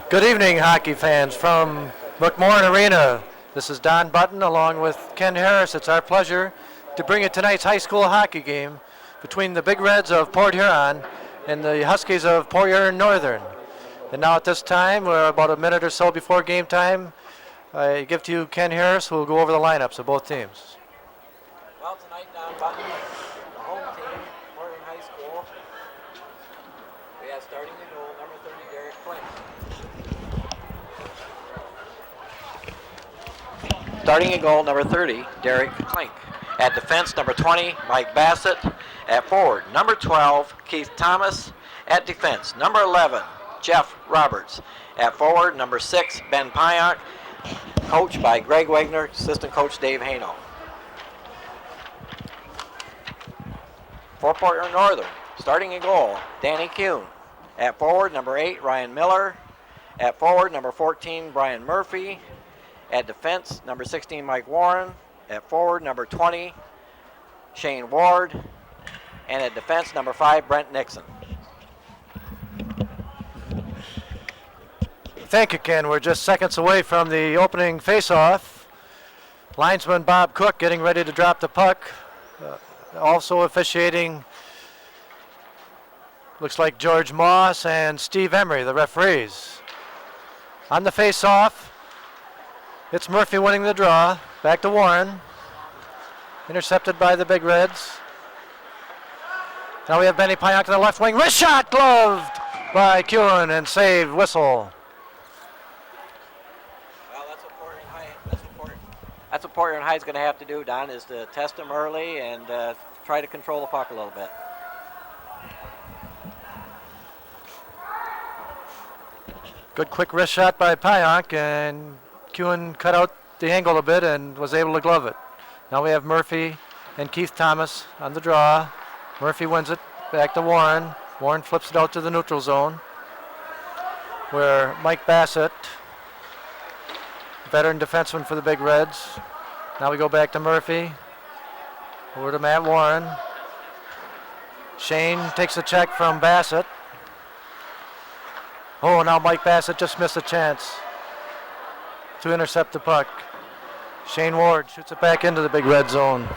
Good evening, hockey fans from McMorran Arena. This is Don Button along with Ken Harris. It's our pleasure to bring you tonight's high school hockey game between the Big Reds of Port Huron and the Huskies of Port Huron Northern. And now at this time, we're about a minute or so before game time. I give to you Ken Harris, who will go over the lineups of both teams. Well, tonight, Don Button, the home team, Port Huron High School. We have starting in goal, number 30, Derek Flint. Starting in goal, number 30, Derek Klink. At defense, number 20, Mike Bassett. At forward, number 12, Keith Thomas. At defense, number 11, Jeff Roberts. At forward, number 6, Ben Pyock. Coached by Greg Wagner, assistant coach Dave Haino. For Port Huron Northern, starting in goal, Danny Kuhn. At forward, number 8, Ryan Miller. At forward, number 14, Brian Murphy. At defense, number 16, Mike Warren. At forward, number 20, Shane Ward. And at defense, number 5, Brent Nixon. Thank you, Ken. We're just seconds away from the opening face-off. Linesman Bob Cook getting ready to drop the puck. Also officiating, looks like George Moss and Steve Emery, the referees. On the face-off, it's Murphy winning the draw. Back to Warren. Intercepted by the Big Reds. Now we have Benny Pyock in the left wing. Wrist shot gloved by Kuhn and saved whistle. Well, that's what Port Huron High is going to have to do, Don, is to test them early and try to control the puck a little bit. Good quick wrist shot by Pyock, and Kuhn cut out the angle a bit and was able to glove it. Now we have Murphy and Keith Thomas on the draw. Murphy wins it back to Warren. Warren flips it out to the neutral zone, where Mike Bassett, veteran defenseman for the Big Reds. Now we go back to Murphy. Over to Matt Warren. Shane takes a check from Bassett. Oh, now Mike Bassett just missed a chance to intercept the puck. Shane Ward shoots it back into the Big Red zone.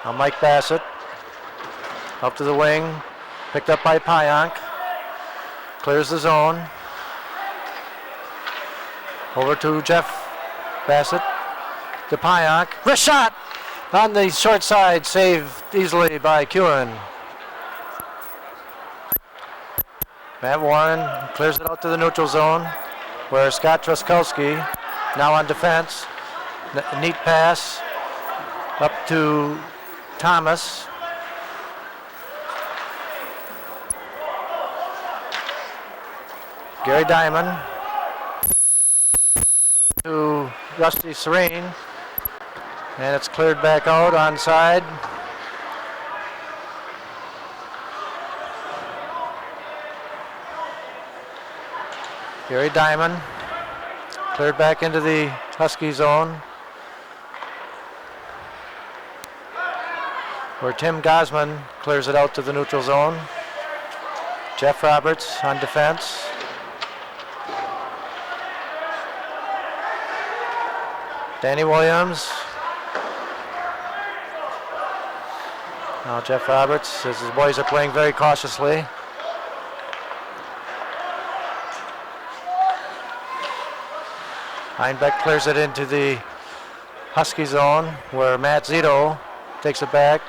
Now Mike Bassett up to the wing, picked up by Pyock. Clears the zone. Over to Jeff Bassett, to Pyock. Wrist shot on the short side, saved easily by Kuhn. Matt Warren clears it out to the neutral zone, where Scott Truskowski, now on defense. Neat pass up to Thomas. Gary Diamond to Rusty Serene, and it's cleared back out onside. Gary Diamond cleared back into the Husky zone, where Tim Gosman clears it out to the neutral zone. Jeff Roberts on defense. Danny Williams. Now Jeff Roberts, as his boys are playing very cautiously. Heinbeck clears it into the Husky zone, where Matt Zito takes it back,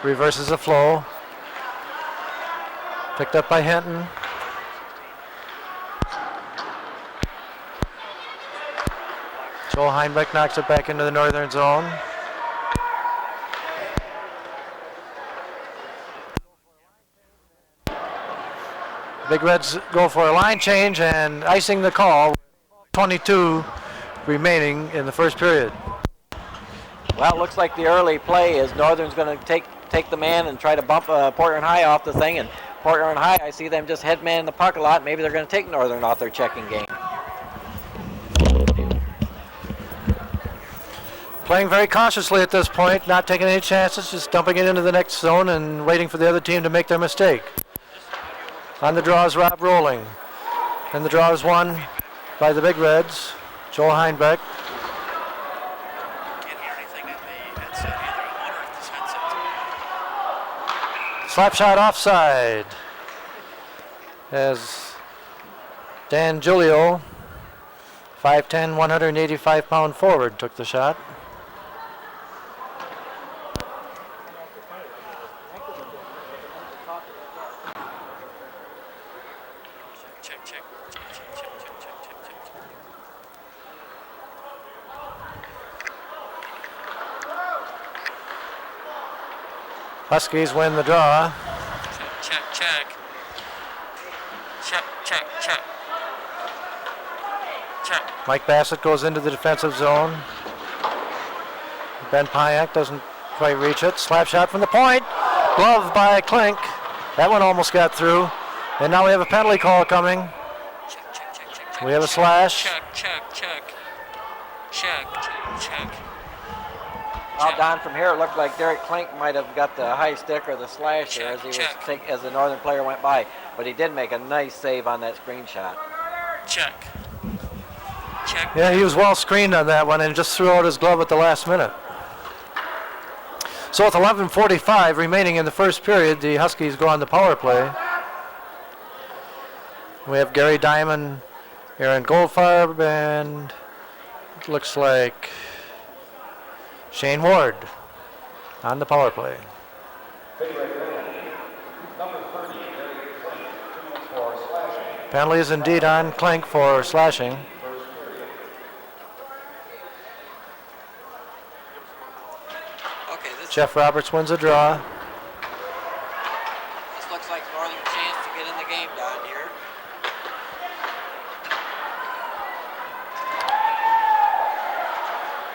reverses the flow. Picked up by Hinton. Joel Heinbeck knocks it back into the northern zone. Big Reds go for a line change and icing the call. 22 remaining in the first period. Well, it looks like the early play is Northern's going to take the man and try to bump Port Huron High off the thing. And Port Huron High, I see them just head man the puck a lot. Maybe they're going to take Northern off their checking game. Playing very cautiously at this point, not taking any chances, just dumping it into the next zone and waiting for the other team to make their mistake. On the draw is Rob Rolling. And the draw is won by the Big Reds, Joel Heinbeck. Can't hear anything in the headset either. I wonder if this headset's Slap shot offside. As Dan Giulio, 5'10", 185-pound forward, took the shot. check. Huskies win the draw. Check. Mike Bassett goes into the defensive zone. Ben Pyack doesn't quite reach it. Slap shot from the point. Glove by Klink. That one almost got through. And now we have a penalty call coming. Check. We have a slash. Check. Well, Don, from here it looked like Derek Klink might have got the high stick or the slash there as the Northern player went by, but he did make a nice save on that screen shot. Check. Yeah, he was well screened on that one and just threw out his glove at the last minute. So with 11:45 remaining in the first period, the Huskies go on the power play. We have Gary Diamond, Aaron Goldfarb, and it looks like Shane Ward on the power play. Penalty is indeed on Klink for slashing. Okay, Jeff Roberts wins a draw. this looks like Northern's chance to get in the game, Don, here.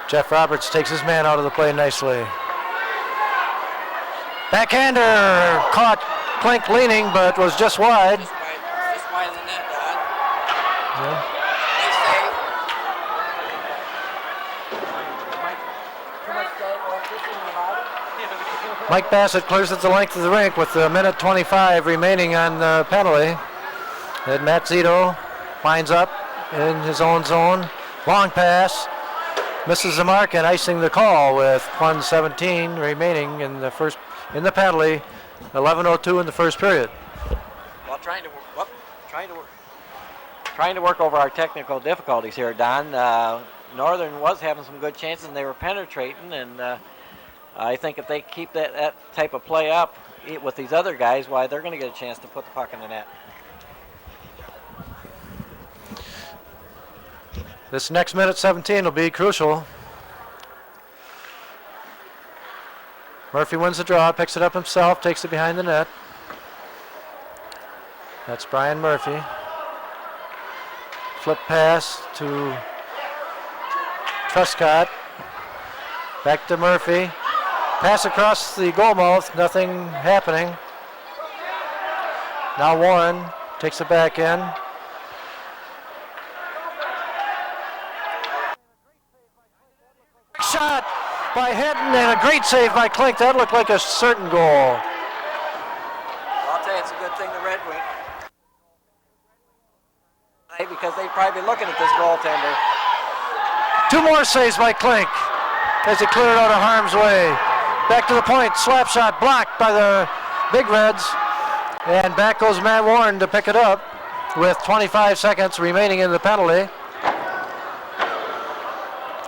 Jeff Roberts takes his man out of the play nicely. Backhander caught Klink leaning, but was just wide. Just wide of the net, Don. Yeah. Nice save. Too much electricity in the body. Mike Bassett clears it the length of the rink with a minute 25 remaining on the penalty. And Matt Zito winds up in his own zone. Long pass. Misses the mark and icing the call with 1:17 remaining in the penalty. 11:02 in the first period. Well, trying to work over our technical difficulties here, Don. Northern was having some good chances and they were penetrating, and I think if they keep that type of play up with these other guys, why they're going to get a chance to put the puck in the net. This next minute 17 will be crucial. Murphy wins the draw, picks it up himself, takes it behind the net. That's Brian Murphy. Flip pass to Truscott. Back to Murphy. Pass across the goal mouth, nothing happening. Now Warren takes it back in. Shot by Hedden and a great save by Klink. That looked like a certain goal. I'll tell you, it's a good thing the Red Wing, because they'd probably be looking at this goaltender. Two more saves by Klink as he cleared out of harm's way. Back to the point, slap shot blocked by the Big Reds. And back goes Matt Warren to pick it up with 25 seconds remaining in the penalty.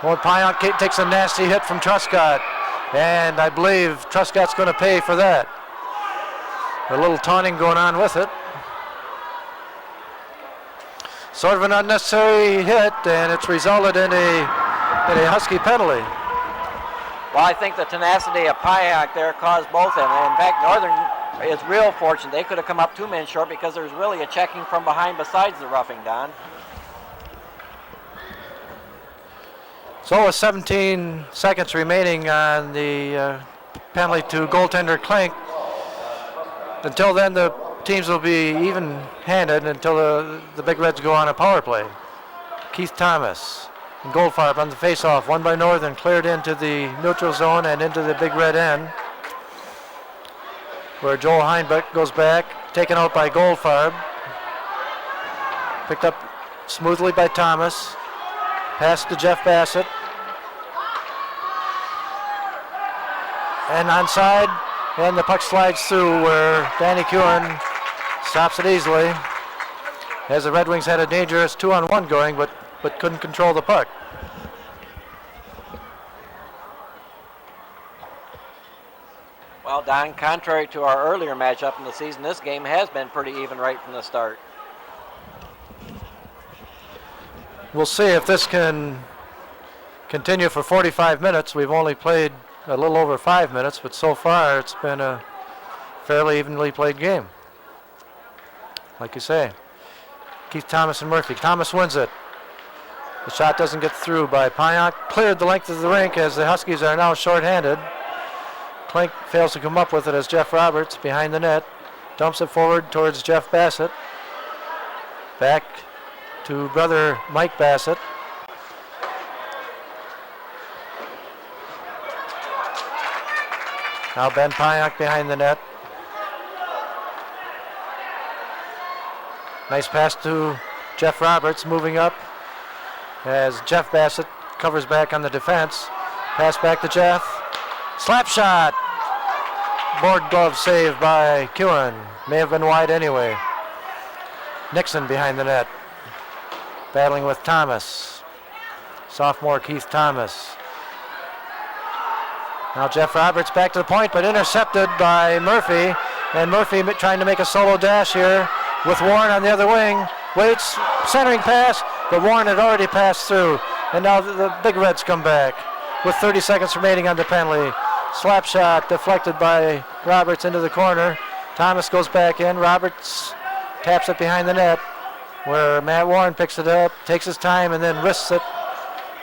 Old Pyack takes a nasty hit from Truscott, and I believe Truscott's going to pay for that. A little taunting going on with it. Sort of an unnecessary hit, and it's resulted in a Husky penalty. Well, I think the tenacity of Pyack there caused both of them. In fact, Northern is real fortunate. They could have come up 2 men short because there's really a checking from behind besides the roughing, Don. So with 17 seconds remaining on the penalty to goaltender Klink, until then the teams will be even-handed until the Big Reds go on a power play. Keith Thomas and Goldfarb on the face-off, one by Northern, cleared into the neutral zone and into the Big Red end, where Joel Heinbeck goes back, taken out by Goldfarb. Picked up smoothly by Thomas. Pass to Jeff Bassett. And onside, and the puck slides through where Danny Kuhn stops it easily. As the Red Wings had a dangerous 2-on-1 going, but couldn't control the puck. Well, Don, contrary to our earlier matchup in the season, this game has been pretty even right from the start. We'll see if this can continue for 45 minutes. We've only played a little over 5 minutes, but so far it's been a fairly evenly played game. Like you say, Keith Thomas and Murphy. Thomas wins it. The shot doesn't get through by Pionk. Cleared the length of the rink as the Huskies are now shorthanded. Klink fails to come up with it as Jeff Roberts behind the net. Dumps it forward towards Jeff Bassett. Back to brother Mike Bassett. Now Ben Pionk behind the net. Nice pass to Jeff Roberts, moving up as Jeff Bassett covers back on the defense. Pass back to Jeff. Slap shot. Board glove save by Kuhn. May have been wide anyway. Nixon behind the net. Battling with Thomas. Sophomore Keith Thomas. Now Jeff Roberts back to the point, but intercepted by Murphy. And Murphy trying to make a solo dash here with Warren on the other wing. Waits, centering pass, but Warren had already passed through. And now the Big Reds come back with 30 seconds remaining on the penalty. Slap shot deflected by Roberts into the corner. Thomas goes back in. Roberts taps it behind the net where Matt Warren picks it up, takes his time, and then wrists it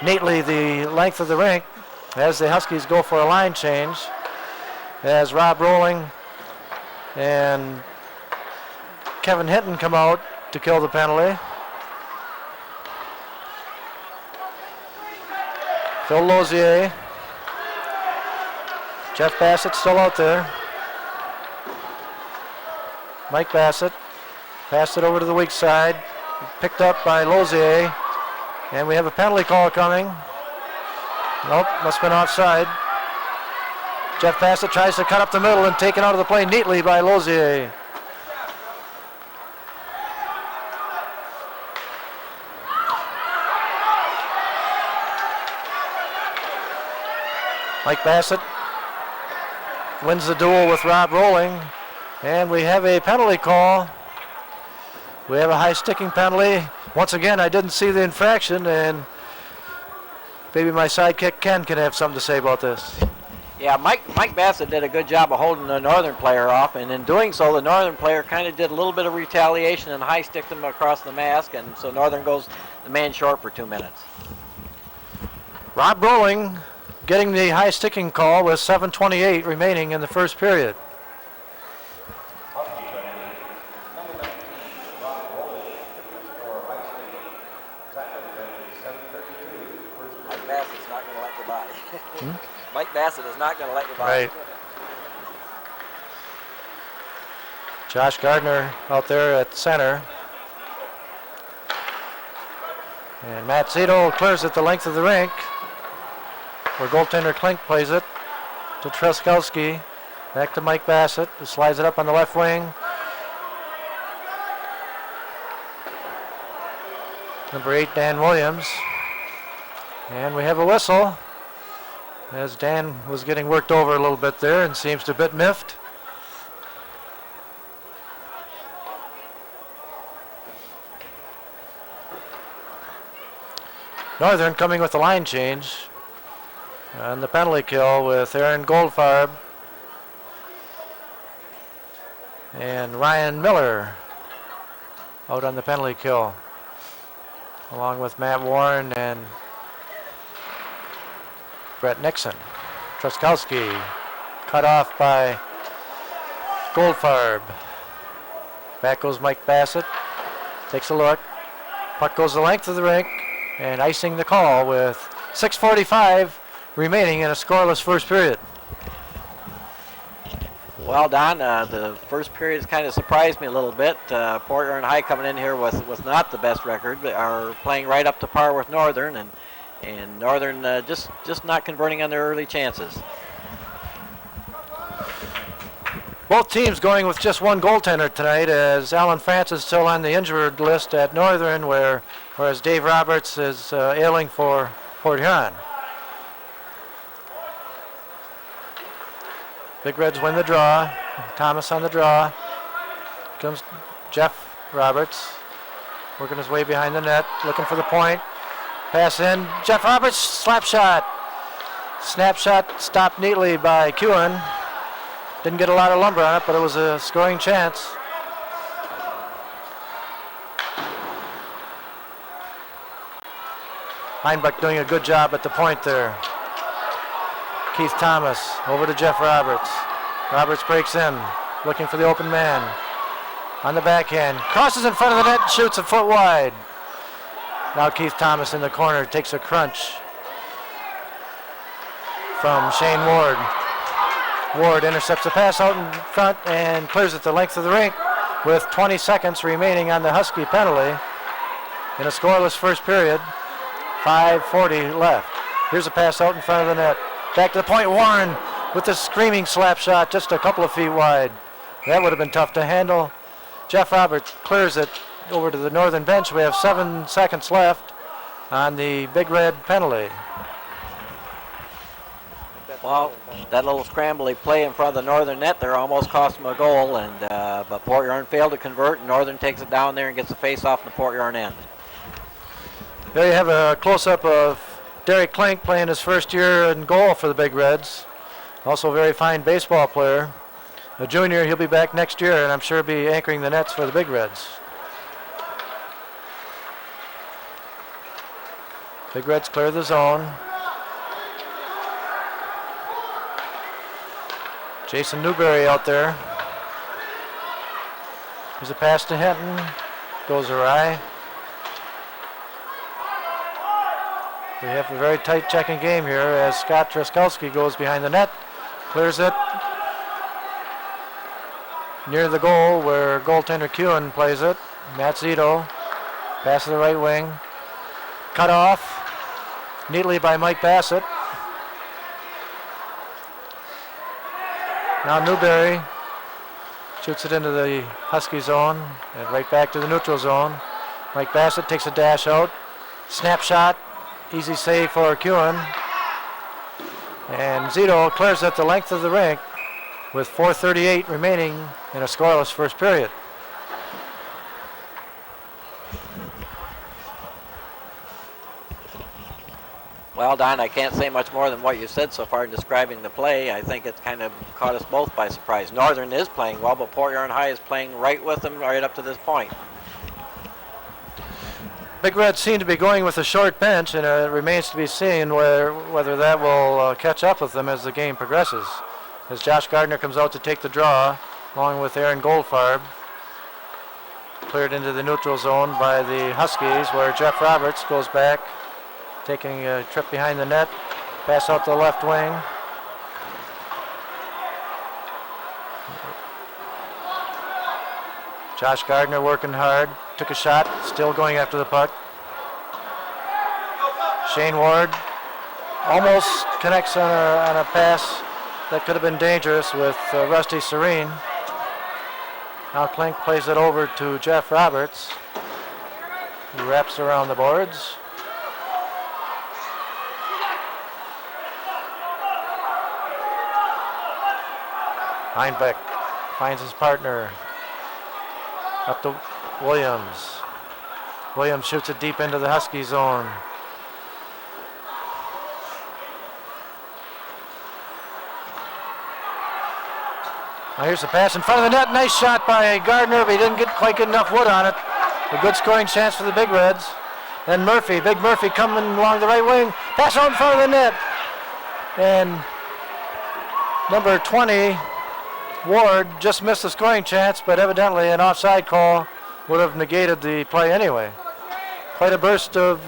neatly the length of the rink as the Huskies go for a line change. As Rob Rolling and Kevin Hinton come out to kill the penalty. Phil Lozier. Jeff Bassett still out there. Mike Bassett passed it over to the weak side. Picked up by Lozier. And we have a penalty call coming. Nope, must have been offside. Jeff Bassett tries to cut up the middle and taken out of the play neatly by Lozier. Mike Bassett wins the duel with Rob Rolling, and we have a penalty call. We have a high sticking penalty. Once again, I didn't see the infraction, and maybe my sidekick Ken can have something to say about this. Yeah, Mike Bassett did a good job of holding the Northern player off, and in doing so, the Northern player kind of did a little bit of retaliation and high sticked him across the mask, and so Northern goes the man short for 2 minutes. Rob Rolling getting the high sticking call with 7:28 remaining in the first period. Mike Bassett's not going to let you by. Mike Bassett is not going to let you by. Right. Josh Gardner out there at center. And Matt Zito clears it the length of the rink, where goaltender Klink plays it to Truskowski. Back to Mike Bassett, who slides it up on the left wing. Number 8, Dan Williams. And we have a whistle, as Dan was getting worked over a little bit there and seems a bit miffed. Northern coming with the line change on the penalty kill with Aaron Goldfarb and Ryan Miller out on the penalty kill, along with Matt Warren and Brett Nixon. Truskowski cut off by Goldfarb. Back goes Mike Bassett. Takes a look. Puck goes the length of the rink and icing the call with 6:45 remaining in a scoreless first period. Well, Don, the first period has kind of surprised me a little bit. Port Huron High coming in here with not the best record, but are playing right up to par with Northern, and Northern just not converting on their early chances. Both teams going with just one goaltender tonight, as Alan France is still on the injured list at Northern, whereas Dave Roberts is ailing for Port Huron. Big Reds win the draw. Thomas on the draw. Comes Jeff Roberts, working his way behind the net, looking for the point. Pass in. Jeff Roberts, slap shot. Snap shot stopped neatly by Kewen. Didn't get a lot of lumber on it, but it was a scoring chance. Heinbeck doing a good job at the point there. Keith Thomas over to Jeff Roberts. Roberts breaks in, looking for the open man. On the backhand, crosses in front of the net, shoots a foot wide. Now Keith Thomas in the corner takes a crunch from Shane Ward. Ward intercepts the pass out in front and clears it the length of the rink with 20 seconds remaining on the Husky penalty in a scoreless first period. 5:40 left. Here's a pass out in front of the net. Back to the point, Warren with the screaming slap shot just a couple of feet wide. That would have been tough to handle. Jeff Roberts clears it over to the Northern bench. We have 7 seconds left on the Big Red penalty. Well, that little scrambly play in front of the Northern net there almost cost them a goal, but Port Huron failed to convert. Northern takes it down there and gets the face off in the Port Huron end. There you have a close-up of Derek Klink playing his first year in goal for the Big Reds. Also a very fine baseball player. A junior, he'll be back next year, and I'm sure be anchoring the nets for the Big Reds. Big Reds clear the zone. Jason Newberry out there. There's a pass to Hinton. Goes awry. We have a very tight checking game here as Scott Truskowski goes behind the net, clears it near the goal where goaltender Kewen plays it. Matt Zito, pass to the right wing, cut off neatly by Mike Bassett. Now Newberry shoots it into the Husky zone and right back to the neutral zone. Mike Bassett takes a dash out, snap shot. Easy save for Kewen. And Zito clears it the length of the rink with 4:38 remaining in a scoreless first period. Well, Don, I can't say much more than what you said so far in describing the play. I think it's kind of caught us both by surprise. Northern is playing well, but Port Huron High is playing right with them right up to this point. Big Reds seem to be going with a short bench, and it remains to be seen whether that will catch up with them as the game progresses. As Josh Gardner comes out to take the draw, along with Aaron Goldfarb. Cleared into the neutral zone by the Huskies, where Jeff Roberts goes back, taking a trip behind the net, pass out to the left wing. Josh Gardner working hard, took a shot, still going after the puck. Shane Ward almost connects on a pass that could have been dangerous with Rusty Serene. Now Klink plays it over to Jeff Roberts, who wraps around the boards. Heinbeck finds his partner. Up to Williams. Williams shoots it deep into the Husky zone. Now here's the pass in front of the net. Nice shot by Gardner, but he didn't quite get enough wood on it. A good scoring chance for the Big Reds. Then Murphy, Big Murphy coming along the right wing. Pass out in front of the net. And number 20, Ward, just missed the scoring chance, but evidently an offside call would have negated the play anyway. Quite a burst of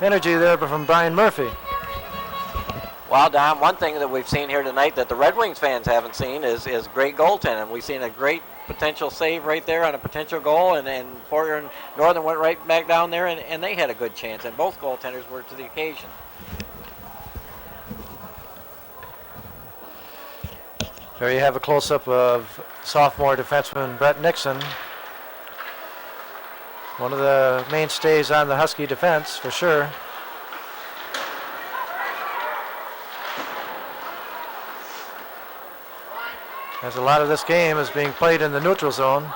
energy there from Brian Murphy. Well, Don, one thing that we've seen here tonight that the Red Wings fans haven't seen is great goaltending. We've seen a great potential save right there on a potential goal, and Fort Erie Northern went right back down there, and they had a good chance, and both goaltenders were to the occasion. There you have a close-up of sophomore defenseman Brett Nixon. One of the mainstays on the Husky defense, for sure. As a lot of this game is being played in the neutral zone.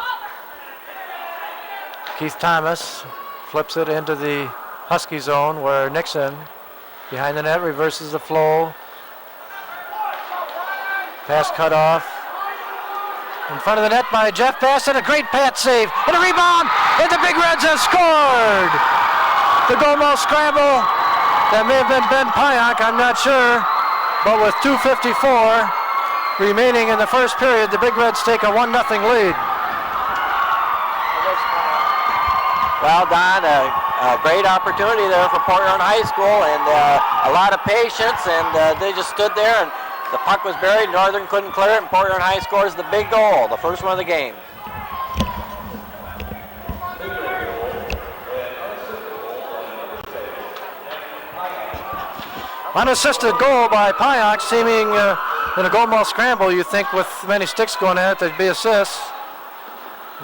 Keith Thomas flips it into the Husky zone where Nixon, behind the net, reverses the flow. Pass cut off. In front of the net by Jeff Bassett, a great pad save, and a rebound, and the Big Reds have scored! The goal scramble, that may have been Ben Pionk, I'm not sure, but with 2:54 remaining in the first period, the Big Reds take a 1-0 lead. Well, Don, a great opportunity there for Port Huron High School, and a lot of patience, and they just stood there, and the puck was buried. Northern couldn't clear it, and Port Huron High scores the big goal, the first one of the game. Unassisted goal by Pionk, seeming in a goal mouth scramble, you think with many sticks going at it, there'd be assists.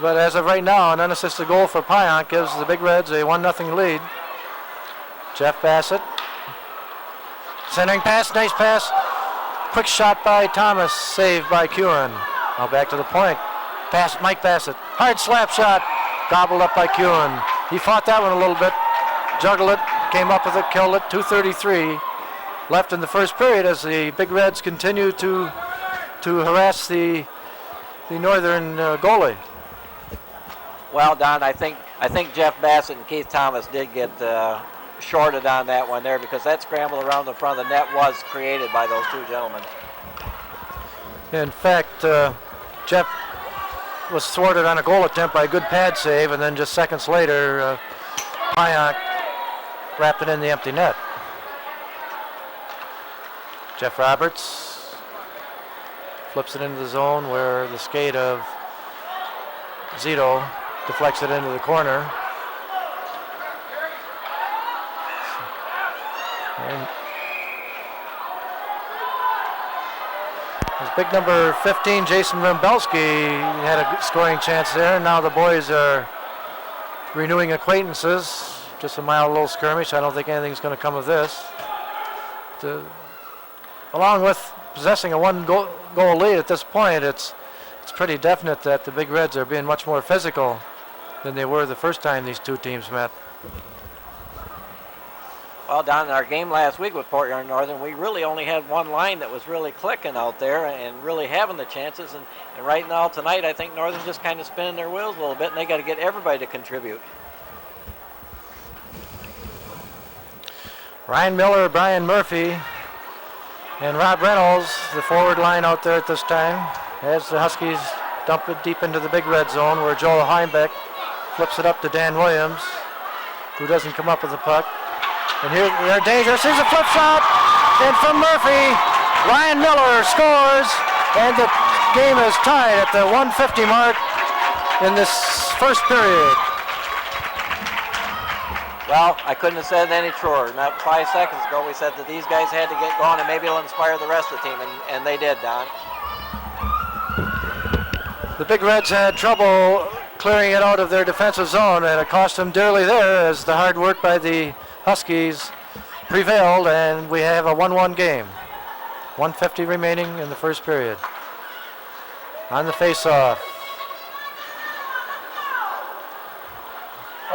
But as of right now, an unassisted goal for Pionk gives the Big Reds a 1-0 lead. Jeff Bassett. Centering pass, nice pass. Quick shot by Thomas, saved by Kuhn. Now back to the point. Pass, Mike Bassett. Hard slap shot, gobbled up by Kuhn. He fought that one a little bit, juggled it, came up with it, killed it. 2:33 left in the first period as the Big Reds continue to harass the Northern goalie. Well, Don, I think Jeff Bassett and Keith Thomas did get shorted on that one there, because that scramble around the front of the net was created by those two gentlemen. In fact, Jeff was thwarted on a goal attempt by a good pad save, and then just seconds later, Pionk wrapped it in the empty net. Jeff Roberts flips it into the zone where the skate of Zito deflects it into the corner. And his big number 15, Jason Rimbelski, had a scoring chance there. And now the boys are renewing acquaintances. Just a mild little skirmish. I don't think anything's going to come of this. Along with possessing a one-goal lead at this point, it's pretty definite that the Big Reds are being much more physical than they were the first time these two teams met. Well, Don, in our game last week with Port Huron Northern, we really only had one line that was really clicking out there and really having the chances. And right now, tonight, I think Northern just kind of spinning their wheels a little bit, and they got to get everybody to contribute. Ryan Miller, Brian Murphy, and Rob Reynolds, the forward line out there at this time, as the Huskies dump it deep into the Big Red zone where Joel Heimbeck flips it up to Dan Williams, who doesn't come up with the puck. And here they're dangerous. Here's a flip shot, and from Murphy, Ryan Miller scores, and the game is tied at the 150 mark in this first period. Well, I couldn't have said it any truer. Not 5 seconds ago, we said that these guys had to get going, and maybe it'll inspire the rest of the team, and they did, Don. The Big Reds had trouble clearing it out of their defensive zone, and it cost them dearly there as the hard work by the Huskies prevailed, and we have a 1-1 game. 1:50 remaining in the first period. On the face-off,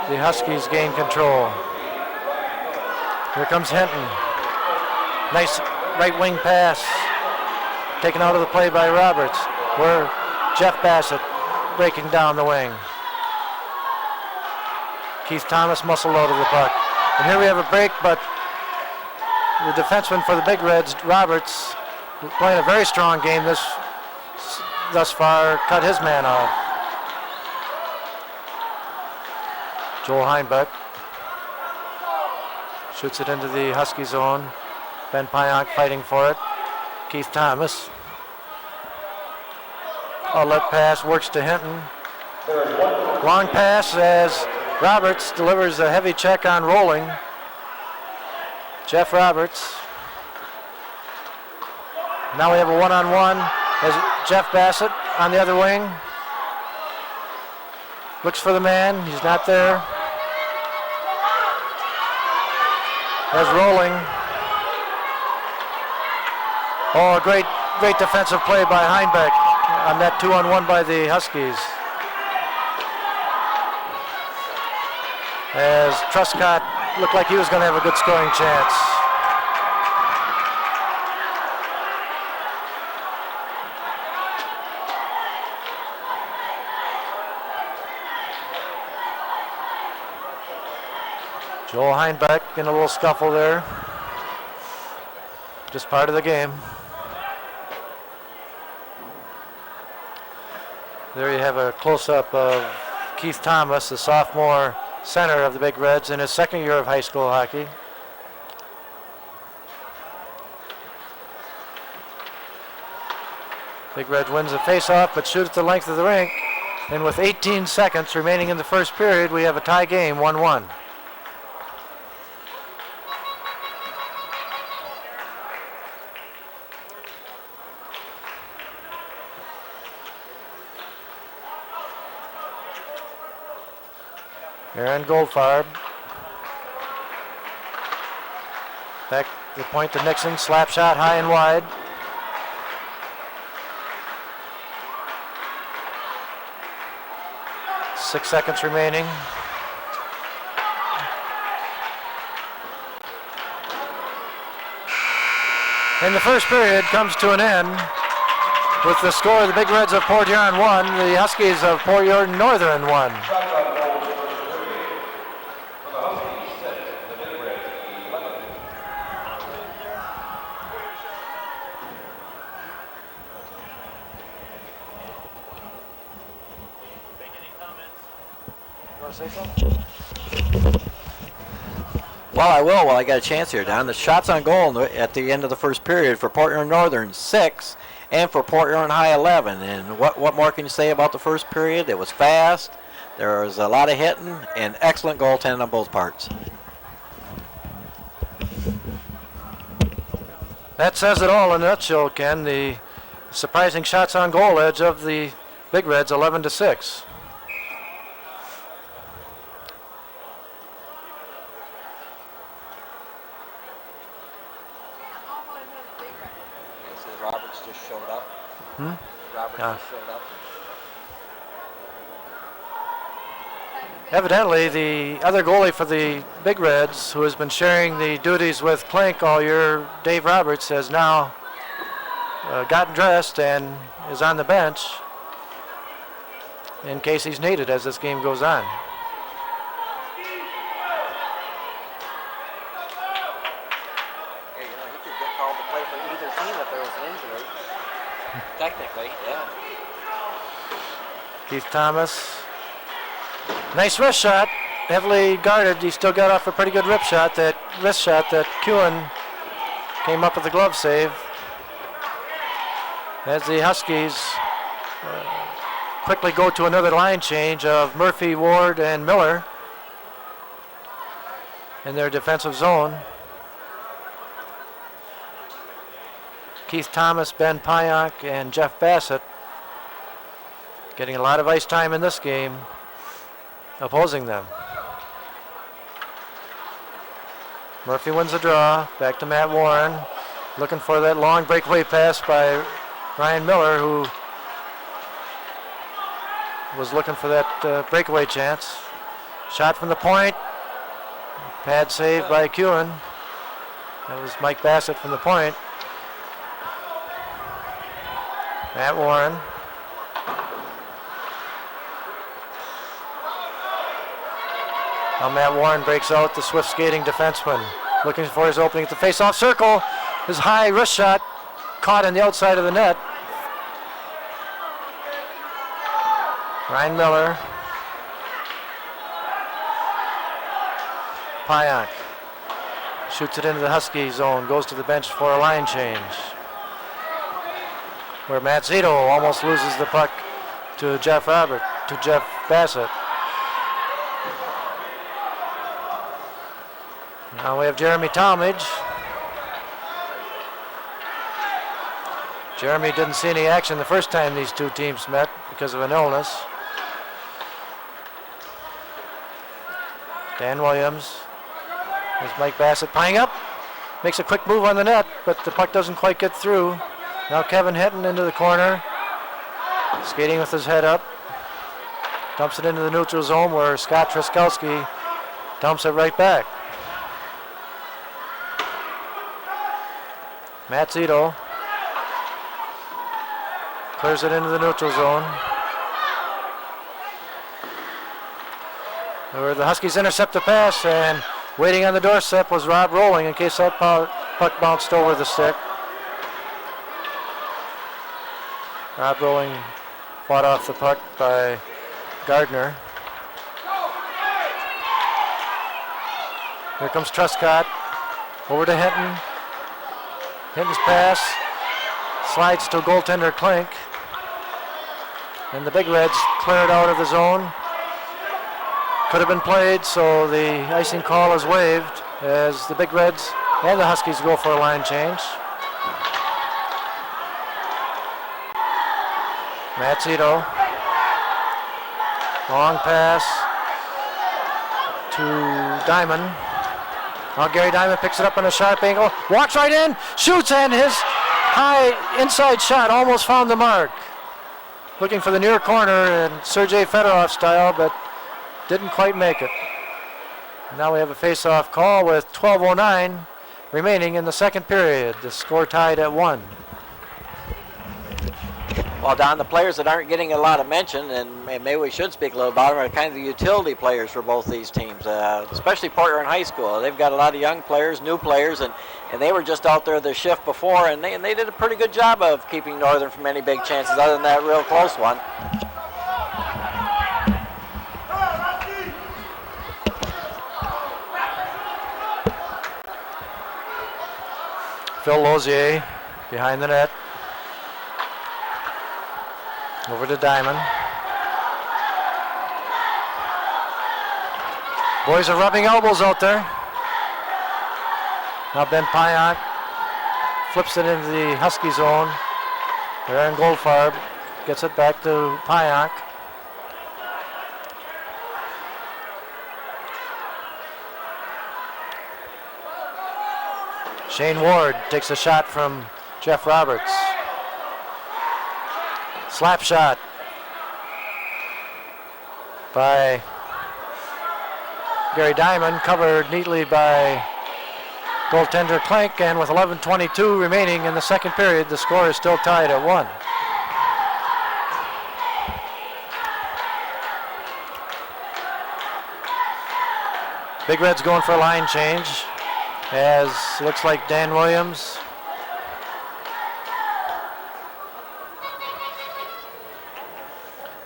the Huskies gain control. Here comes Hinton. Nice right wing pass. Taken out of the play by Roberts. Where Jeff Bassett breaking down the wing. Keith Thomas muscled out of the puck. And here we have a break, but the defenseman for the Big Reds, Roberts, playing a very strong game thus far, cut his man off. Joel Heimbeck shoots it into the Husky zone. Ben Pionk fighting for it. Keith Thomas. Outlet pass works to Hinton. Long pass as Roberts delivers a heavy check on Rolling. Jeff Roberts. Now we have a one-on-one as Jeff Bassett on the other wing. Looks for the man, he's not there. As Rolling. Oh, a great defensive play by Heinbeck on that 2-on-1 by the Huskies. As Truscott looked like he was going to have a good scoring chance. Joel Heinbeck in a little scuffle there. Just part of the game. There you have a close-up of Keith Thomas, the sophomore center of the Big Reds in his second year of high school hockey. Big Reds wins the face-off but shoots the length of the rink. And with 18 seconds remaining in the first period, we have a tie game, 1-1. Aaron Goldfarb. Back to the point to Nixon. Slap shot high and wide. Six seconds remaining. And the first period comes to an end with the score of the Big Reds of Port Huron 1, the Huskies of Port Huron Northern 1. Say something? Well, I will while I got a chance here, Don. The shots on goal at the end of the first period for Port Huron Northern, 6, and for Port Huron High, 11. And what more can you say about the first period? It was fast, there was a lot of hitting, and excellent goaltending on both parts. That says it all in a nutshell, Ken. The surprising shots on goal edge of the Big Reds, 11-6. Roberts just showed up. Roberts just showed up. Evidently, the other goalie for the Big Reds, who has been sharing the duties with Klink all year, Dave Roberts, has now gotten dressed and is on the bench in case he's needed as this game goes on. Technically, yeah. Keith Thomas. Nice wrist shot. Heavily guarded. He still got off a pretty good wrist shot that Kewen came up with a glove save. As the Huskies quickly go to another line change of Murphy, Ward, and Miller in their defensive zone. Keith Thomas, Ben Pionk, and Jeff Bassett getting a lot of ice time in this game, opposing them. Murphy wins the draw. Back to Matt Warren, looking for that long breakaway pass by Ryan Miller, who was looking for that breakaway chance. Shot from the point. Pad save by Kewen. That was Mike Bassett from the point. Matt Warren. Now Matt Warren breaks out, the swift skating defenseman, looking for his opening at the face-off circle. His high wrist shot caught on the outside of the net. Ryan Miller. Pionk. Shoots it into the Husky zone, goes to the bench for a line change, where Matt Zito almost loses the puck to Jeff Bassett. Now we have Jeremy Talmadge. Jeremy didn't see any action the first time these two teams met because of an illness. Dan Williams. There's Mike Bassett playing up. Makes a quick move on the net, but the puck doesn't quite get through. Now Kevin Hinton into the corner. Skating with his head up. Dumps it into the neutral zone where Scott Truskowski dumps it right back. Matt Zito clears it into the neutral zone, where the Huskies intercept the pass, and waiting on the doorstep was Rob Rolling in case that puck bounced over the stick. Rob Rolling fought off the puck by Gardner. Here comes Truscott over to Hinton. Hinton's pass slides to goaltender Klink. And the Big Reds cleared out of the zone. Could have been played, so the icing call is waived as the Big Reds and the Huskies go for a line change. Matt Zito. Long pass to Diamond. Now Gary Diamond picks it up on a sharp angle, walks right in, shoots, and his high inside shot almost found the mark. Looking for the near corner in Sergei Fedorov style, but didn't quite make it. Now we have a face-off call with 12:09 remaining in the second period. The score tied at 1. Well, Don, the players that aren't getting a lot of mention, and maybe we should speak a little about them, are kind of the utility players for both these teams, especially Port Huron High School. They've got a lot of young players, new players, and they were just out there the shift before, and they did a pretty good job of keeping Northern from any big chances other than that real close one. Phil Lozier behind the net. Over to Diamond. Boys are rubbing elbows out there. Now Ben Pionk flips it into the Husky zone. Aaron Goldfarb gets it back to Pionk. Shane Ward takes a shot from Jeff Roberts. Slap shot by Gary Diamond, covered neatly by goaltender Klink, and with 11:22 remaining in the second period, the score is still tied at 1. Big Red's going for a line change, as looks like Dan Williams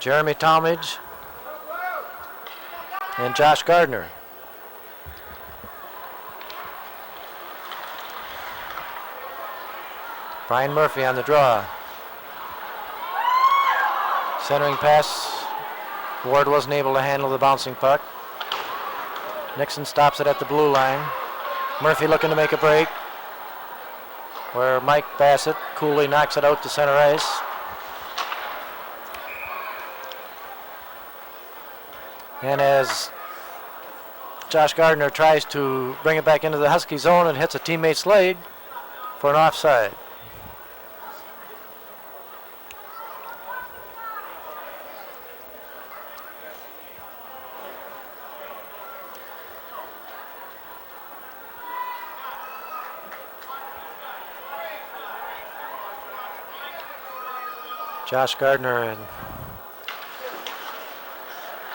Jeremy Talmadge and Josh Gardner. Brian Murphy on the draw. Centering pass. Ward wasn't able to handle the bouncing puck. Nixon stops it at the blue line. Murphy looking to make a break, where Mike Bassett coolly knocks it out to center ice. And as Josh Gardner tries to bring it back into the Husky zone and hits a teammate's leg for an offside. Josh Gardner and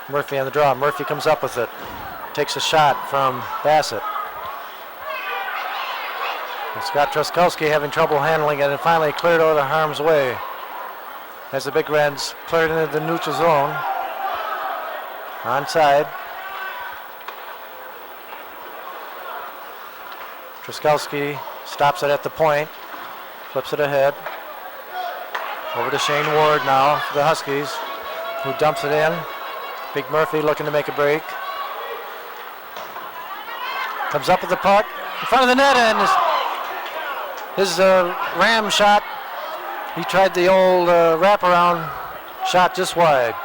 Murphy on the draw. Murphy comes up with it. Takes a shot from Bassett. And Scott Truskowski having trouble handling it and finally cleared out of harm's way as the Big Reds cleared into the neutral zone. Onside. Truskowski stops it at the point, flips it ahead. Over to Shane Ward now for the Huskies, who dumps it in. Big Murphy looking to make a break. Comes up with the puck in front of the net, and his ram shot. He tried the old wraparound shot just wide.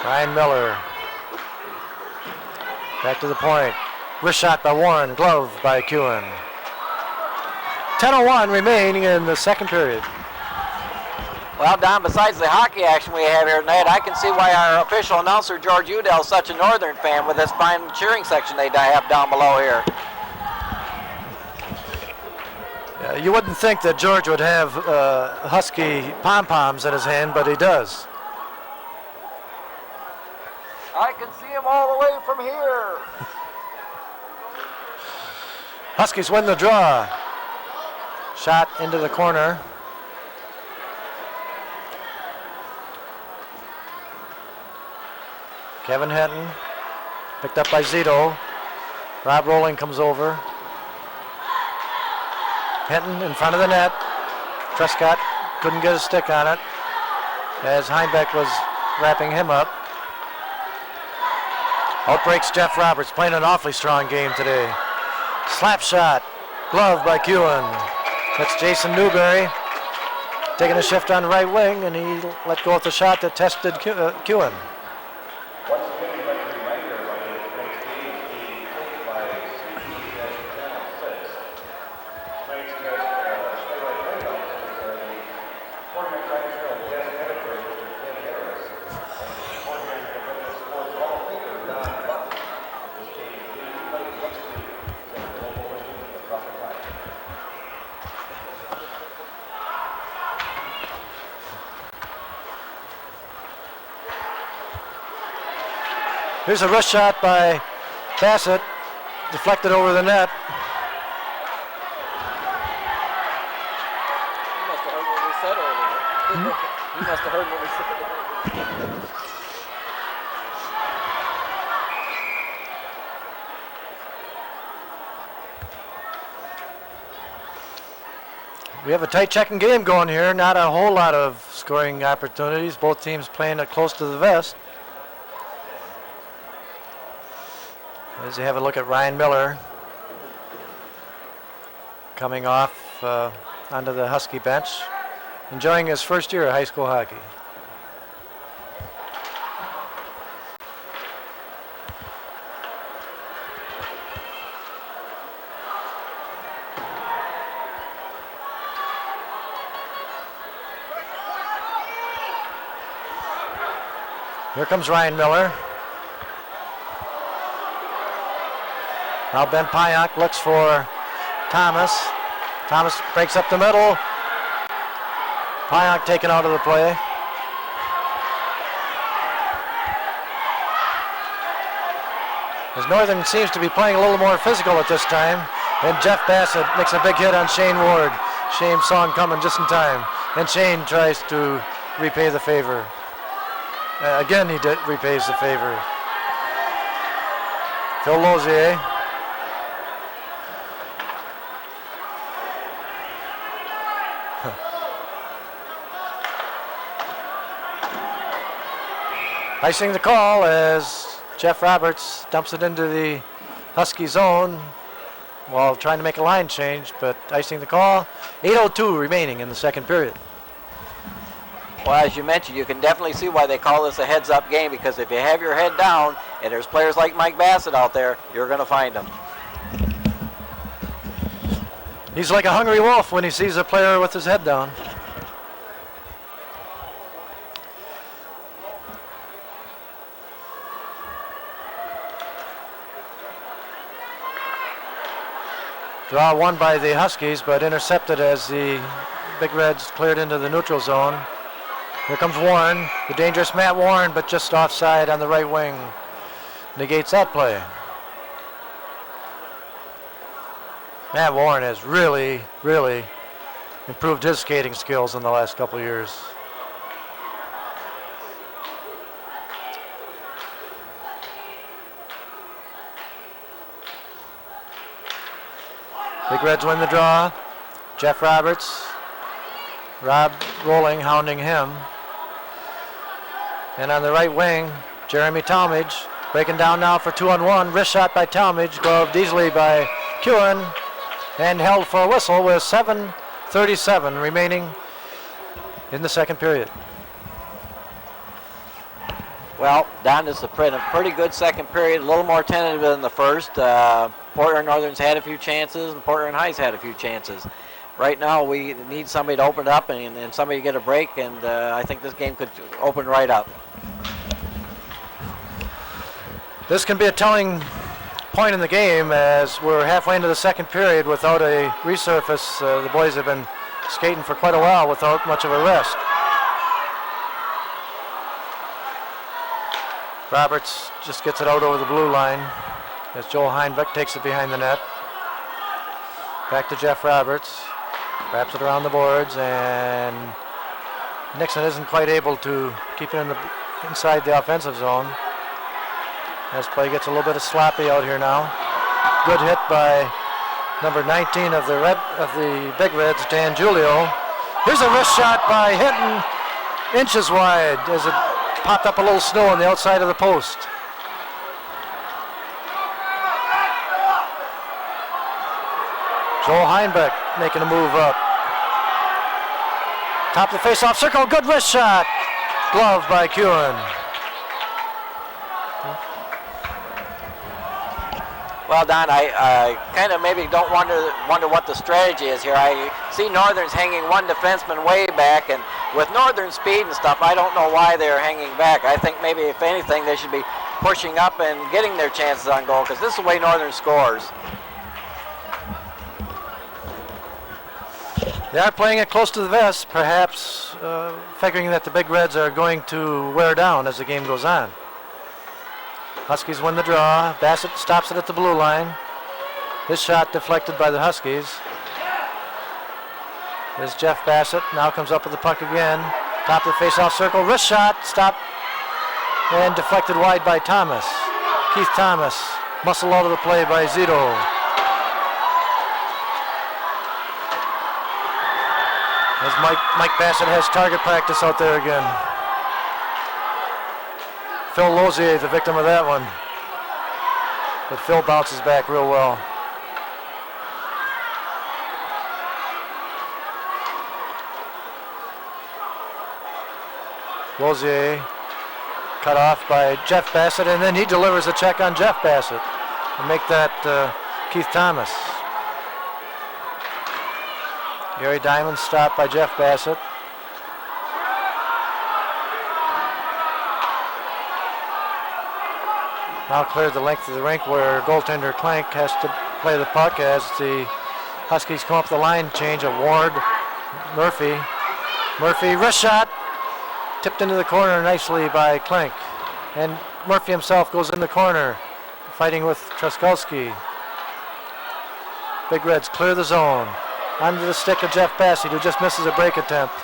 Ryan Miller. Back to the point. Wrist shot by Warren, glove by Kewen. 10:01 remaining in the second period. Well, Don, besides the hockey action we have here tonight, I can see why our official announcer, George Udell, is such a Northern fan with this fine cheering section they have down below here. You wouldn't think that George would have Husky pom-poms in his hand, but he does. I can see him all the way from here. Huskies win the draw. Shot into the corner. Kevin Henton, picked up by Zito. Rob Rowling comes over. Henton in front of the net. Trescott couldn't get a stick on it as Heimbeck was wrapping him up. Out breaks Jeff Roberts, playing an awfully strong game today. Slap shot, glove by Kewen. That's Jason Newberry taking a shift on the right wing, and he let go of the shot that tested Kewen. Here's a wrist shot by Bassett, deflected over the net. You must have heard what we said earlier. You must have heard what we said earlier. We have a tight checking game going here. Not a whole lot of scoring opportunities. Both teams playing it close to the vest. As you have a look at Ryan Miller coming off onto the Husky bench, enjoying his first year of high school hockey. Here comes Ryan Miller. Now Ben Pionk looks for Thomas. Thomas breaks up the middle. Pionk taken out of the play. As Northern seems to be playing a little more physical at this time. And Jeff Bassett makes a big hit on Shane Ward. Shane saw him coming just in time. And Shane tries to repay the favor. Again, he repays the favor. Phil Lozier. Icing the call as Jeff Roberts dumps it into the Husky zone while trying to make a line change, but icing the call. 8:02 remaining in the second period. Well, as you mentioned, you can definitely see why they call this a heads-up game, because if you have your head down and there's players like Mike Bassett out there, you're going to find them. He's like a hungry wolf when he sees a player with his head down. Draw won by the Huskies, but intercepted as the Big Reds cleared into the neutral zone. Here comes Warren, the dangerous Matt Warren, but just offside on the right wing. Negates that play. Matt Warren has really, really improved his skating skills in the last couple of years. Big Reds win the draw. Jeff Roberts. Rob Rolling hounding him. And on the right wing, Jeremy Talmadge breaking down now for 2-on-1. Wrist shot by Talmadge, gloved easily by Kewen, and held for a whistle with 7:37 remaining in the second period. Well, Don, this is a pretty good second period, a little more tentative than the first. Port Huron Northern's had a few chances, and Port Huron High's had a few chances. Right now, we need somebody to open it up and somebody to get a break, and I think this game could open right up. This can be a telling point in the game as we're halfway into the second period without a resurface. The boys have been skating for quite a while without much of a rest. Roberts just gets it out over the blue line as Joel Heinbeck takes it behind the net. Back to Jeff Roberts. Wraps it around the boards, and Nixon isn't quite able to keep it inside the offensive zone. As play gets a little bit of sloppy out here now. Good hit by number 19 of the Big Reds, Dan Julio. Here's a wrist shot by Hinton, inches wide as it popped up a little snow on the outside of the post. Joel Heinbeck making a move up. Top of the face-off circle, good wrist shot. Glove by Kewen. Well, Don, I kind of maybe don't wonder what the strategy is here. I see Northern's hanging one defenseman way back, and with Northern speed and stuff, I don't know why they're hanging back. I think maybe, if anything, they should be pushing up and getting their chances on goal, because this is the way Northern scores. They are playing it close to the vest, perhaps figuring that the Big Reds are going to wear down as the game goes on. Huskies win the draw. Bassett stops it at the blue line. His shot deflected by the Huskies. There's Jeff Bassett. Now comes up with the puck again. Top of the face-off circle. Wrist shot. Stopped and deflected wide by Thomas. Keith Thomas. Muscle out of the play by Zito. As Mike Bassett has target practice out there again. Phil Lozier, the victim of that one. But Phil bounces back real well. Lozier cut off by Jeff Bassett, and then he delivers a check on Jeff Bassett to make that Keith Thomas. Gary Diamond stopped by Jeff Bassett. Now cleared the length of the rink where goaltender Clank has to play the puck as the Huskies come up the line change of Ward, Murphy. Murphy, wrist shot, tipped into the corner nicely by Clank. And Murphy himself goes in the corner, fighting with Truskowski. Big Reds clear the zone. Onto the stick of Jeff Bassett, who just misses a break attempt.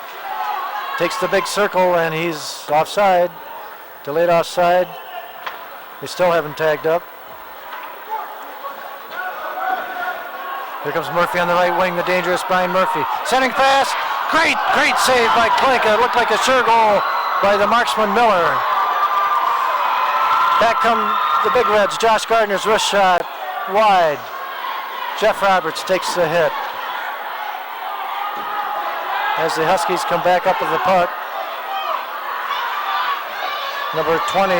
Takes the big circle, and he's offside. Delayed offside. They still haven't tagged up. Here comes Murphy on the right wing, the dangerous Brian Murphy. Sending pass. Great save by Clink. It looked like a sure goal by the marksman Miller. Back come the Big Reds. Josh Gardner's wrist shot wide. Jeff Roberts takes the hit. As the Huskies come back up with the puck. Number 20,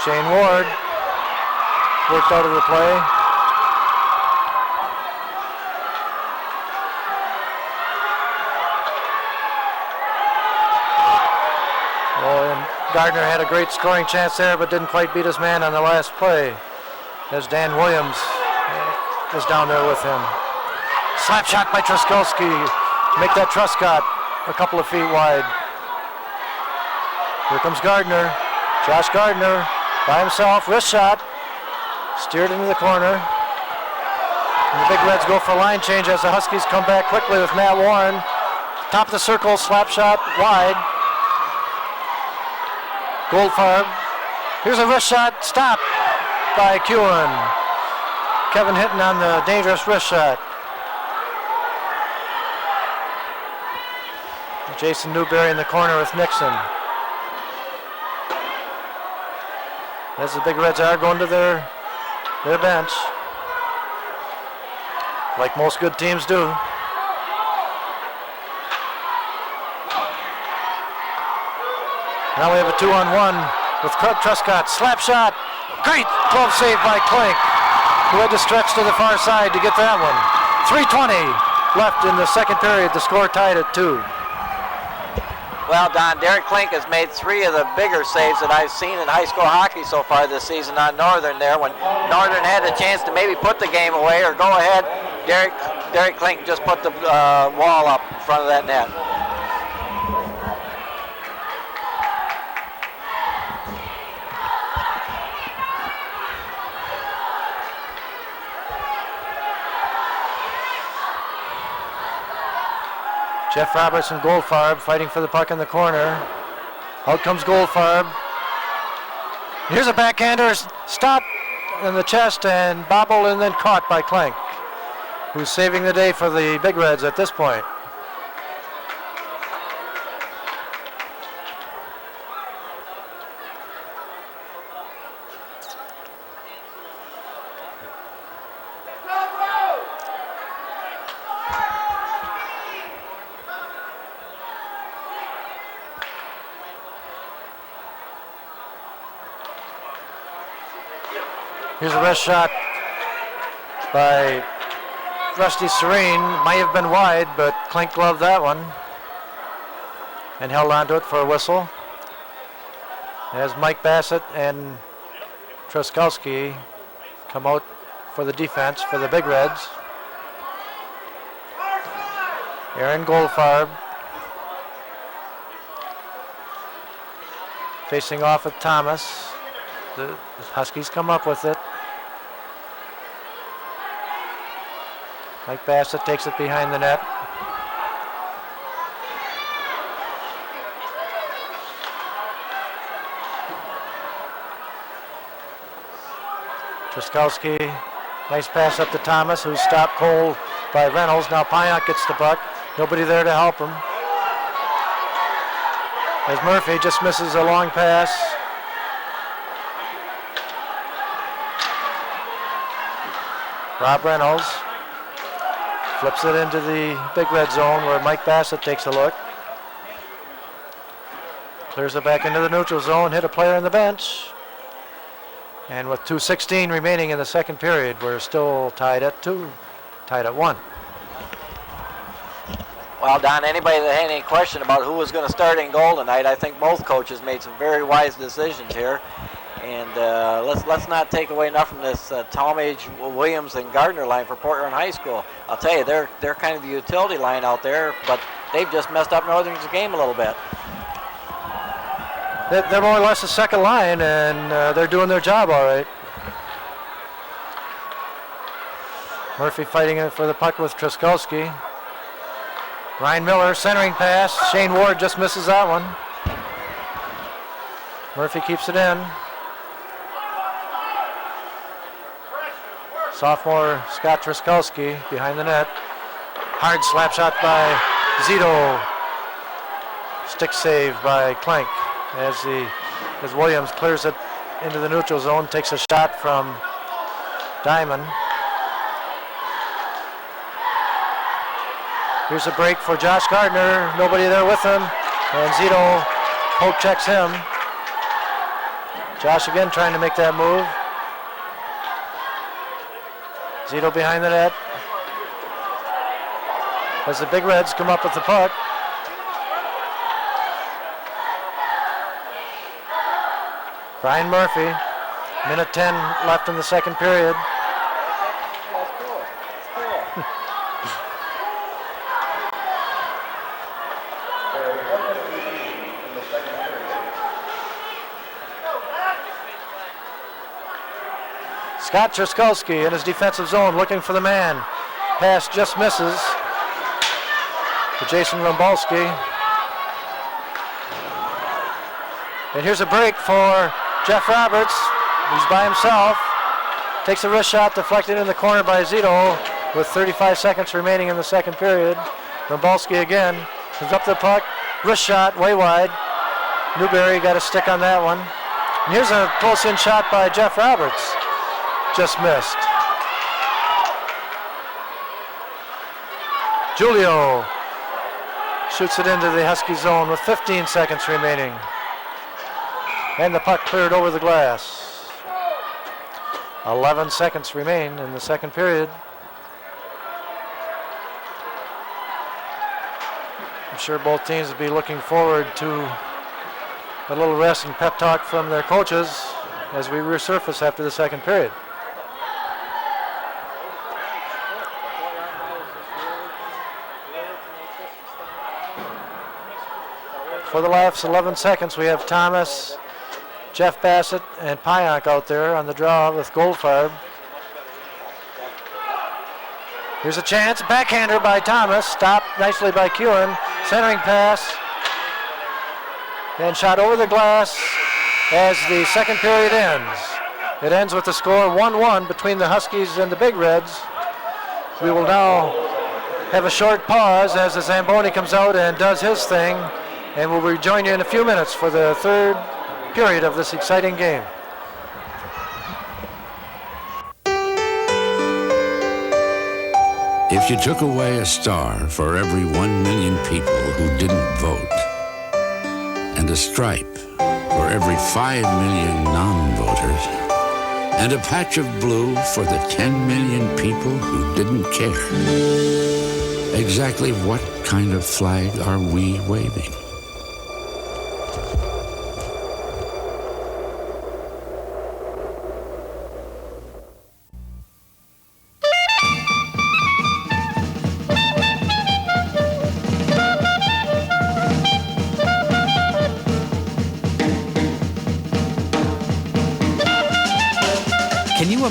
Shane Ward, worked out of the play. Oh, and Gardner had a great scoring chance there, but didn't quite beat his man on the last play, as Dan Williams was down there with him. Slap shot by Truskowski. Make that Truscott a couple of feet wide. Here comes Gardner. Josh Gardner by himself, wrist shot. Steered into the corner. And the Big Reds go for a line change as the Huskies come back quickly with Matt Warren. Top of the circle, slap shot wide. Goldfarb. Here's a wrist shot, stopped by Kewen. Kevin Hinton on the dangerous wrist shot. Jason Newberry in the corner with Nixon. As the Big Reds are going to their bench, like most good teams do. Now we have a 2-on-1 with Truscott. Slap shot. Great glove save by Klink, who had to stretch to the far side to get that one. 3:20 left in the second period. The score tied at 2. Well, Don, Derek Klink has made 3 of the bigger saves that I've seen in high school hockey so far this season on Northern there. When Northern had the chance to maybe put the game away or go ahead, Derek Klink just put the wall up in front of that net. Jeff Roberts and Goldfarb fighting for the puck in the corner. Out comes Goldfarb. Here's a backhander, stop in the chest and bobbled and then caught by Klink, who's saving the day for the Big Reds at this point. Here's a wrist shot by Rusty Serene. Might have been wide, but Klink gloved that one and held onto it for a whistle. As Mike Bassett and Truskowski come out for the defense for the Big Reds. Aaron Goldfarb facing off with Thomas. The Huskies come up with it. Mike Bassett takes it behind the net. Truskowski, nice pass up to Thomas, who's stopped cold by Reynolds. Now Pyatt gets the puck. Nobody there to help him. As Murphy just misses a long pass. Rob Reynolds flips it into the Big Red zone where Mike Bassett takes a look. Clears it back into the neutral zone, hit a player on the bench. And with 2:16 remaining in the second period, we're still tied at 2, tied at 1. Well, Don, anybody that had any question about who was going to start in goal tonight, I think both coaches made some very wise decisions here. And let's not take away enough from this Talmadge, Williams, and Gardner line for Port Huron High School. I'll tell you, they're kind of the utility line out there, but they've just messed up Northern's game a little bit. They're more or less a second line, and they're doing their job all right. Murphy fighting it for the puck with Truskowski. Ryan Miller centering pass. Shane Ward just misses that one. Murphy keeps it in. Sophomore Scott Truskowski behind the net. Hard slap shot by Zito. Stick save by Klink as Williams clears it into the neutral zone, takes a shot from Diamond. Here's a break for Josh Gardner. Nobody there with him. And Zito poke checks him. Josh again trying to make that move. Zito behind the net. As the Big Reds come up with the puck. Brian Murphy, minute 10 left in the second period. Scott Truskowski in his defensive zone looking for the man. Pass just misses to Jason Rumbalski. And here's a break for Jeff Roberts. He's by himself. takes a wrist shot deflected in the corner by Zito with 35 seconds remaining in the second period. Dombalski again comes up to the puck, wrist shot way wide. Newberry got a stick on that one. And here's a close-in shot by Jeff Roberts. Just missed. Julio shoots it into the Husky zone with 15 seconds remaining. And the puck cleared over the glass. 11 seconds remain in the second period. I'm sure both teams will be looking forward to a little rest and pep talk from their coaches as we resurface after the second period. For the last 11 seconds, we have Thomas, Jeff Bassett, and Pionk out there on the draw with Goldfarb. Here's a chance, backhander by Thomas, stopped nicely by Kewen, centering pass, and shot over the glass as the second period ends. It ends with the score 1-1 between the Huskies and the Big Reds. We will now have a short pause as the Zamboni comes out and does his thing, and we'll rejoin you in a few minutes for the third period of this exciting game. If you took away a star for every 1 million people who didn't vote, and a stripe for every 5 million non-voters, and a patch of blue for the 10 million people who didn't care, exactly what kind of flag are we waving?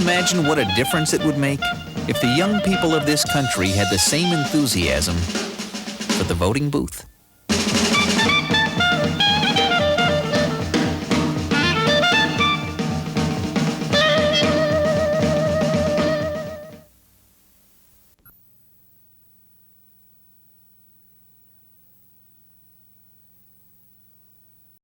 Imagine what a difference it would make if the young people of this country had the same enthusiasm for the voting booth.